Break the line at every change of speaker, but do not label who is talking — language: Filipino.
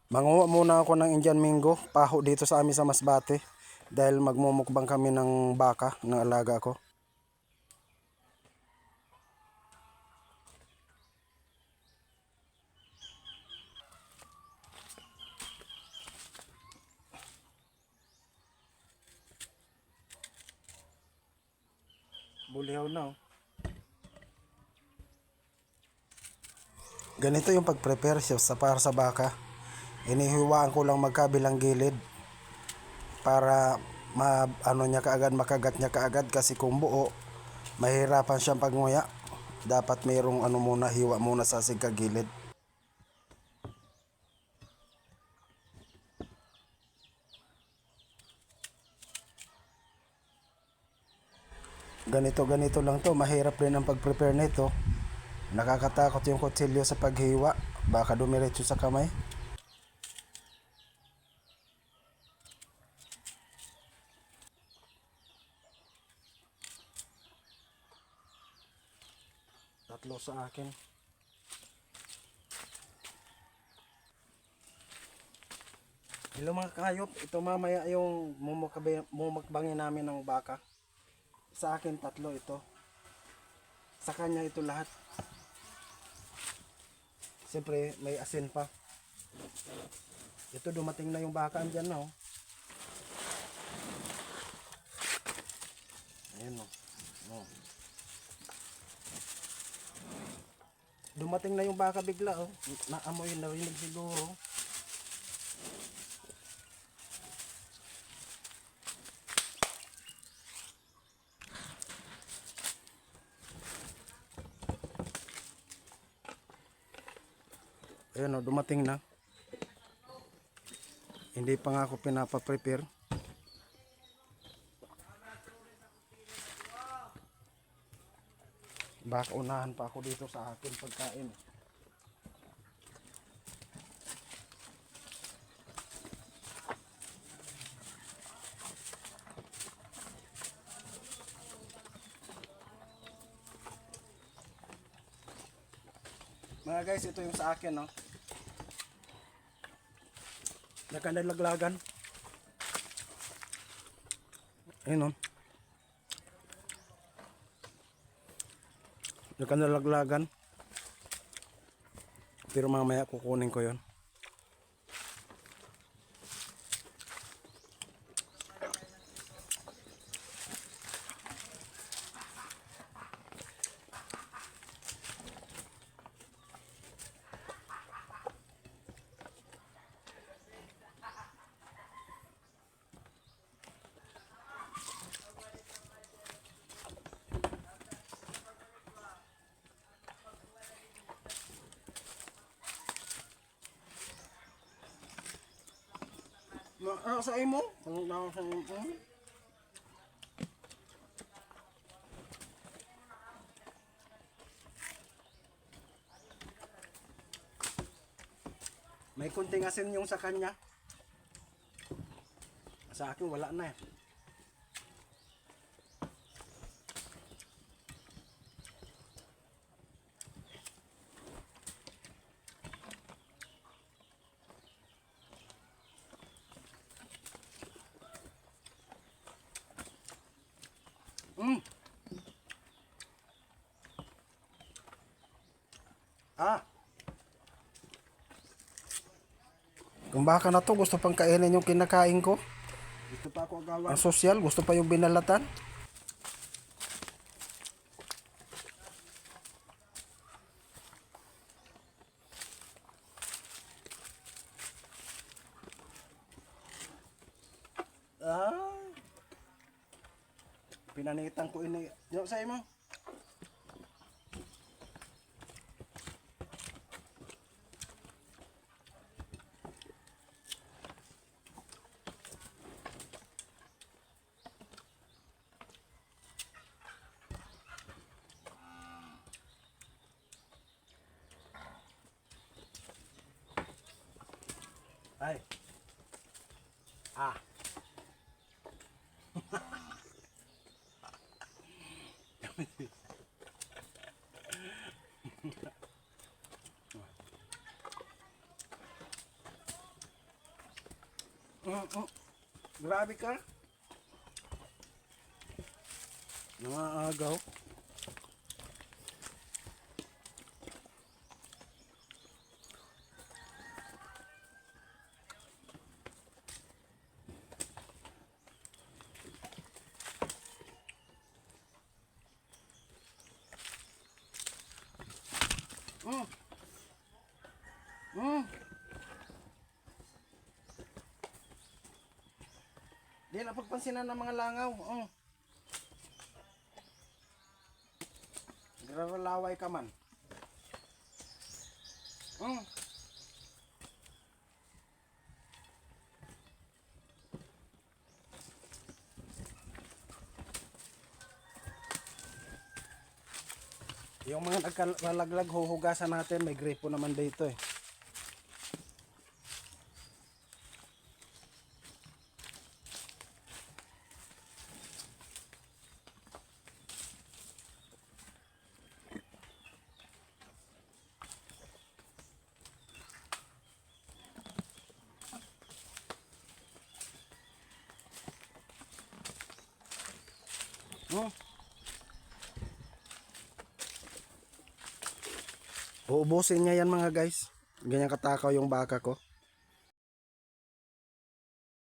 Manguha muna ako ng Indian Mingo, paho dito sa amin sa Masbate. Dahil magmumukbang kami ng baka, ng alaga ko. Bulihaw na oh. Ganito yung pag-prepare siya para sa baka. Inihiwaan ko lang magkabilang gilid para ano niya kaagad, makagat niya kaagad, kasi kung buo mahirapan siyang pagnguya. Dapat mayroong ano muna, hiwa muna sa sigkagilid. Ganito lang to, mahirap rin ang pag-prepare nito. Nakakatakot yung kutsilyo sa paghiwa, baka dumiretso sa kamay. Tatlo sa akin. Hello mga kayop, ito mamaya yung mumukbangin namin ng baka. Sa akin tatlo ito. Sa kanya ito lahat. Siyempre may asin pa. Ito dumating na yung baka, andyan na oh. Ayan oh. Oh. Dumating na yung baka bigla oh. Naamoy, narinig siguro. Ayan o, dumating na. Hindi pa nga ako pinapa-prepare. Baka unahan pa ako dito sa akin pagkain. Mga guys, ito yung sa akin no. Nakanalaglagan. Ayun o. Nakanalaglagan. Pero mamaya kukunin ko yon. Ano sa imo? Ano sa imo? May kunting asin yung sa kanya. Sa akin wala na eh. Ah. Kung baka na to, gusto pang kainin yung kinakain ko. Gusto pa ako agawan. Ang sosyal, gusto pa yung binalatan. Ah. Pinanitan ko ini. Yo sa imo. Ay. Ah. Grabe ka. Nangaagaw. Mm. Mm. Di na pagpansinan ng mga langaw. Graralaway ka man. Yung mga nagkalaglag, huhugasan natin. May gripo naman dito eh. Hmm. Uubusin niya yan mga guys. Ganyan katakaw yung baka ko.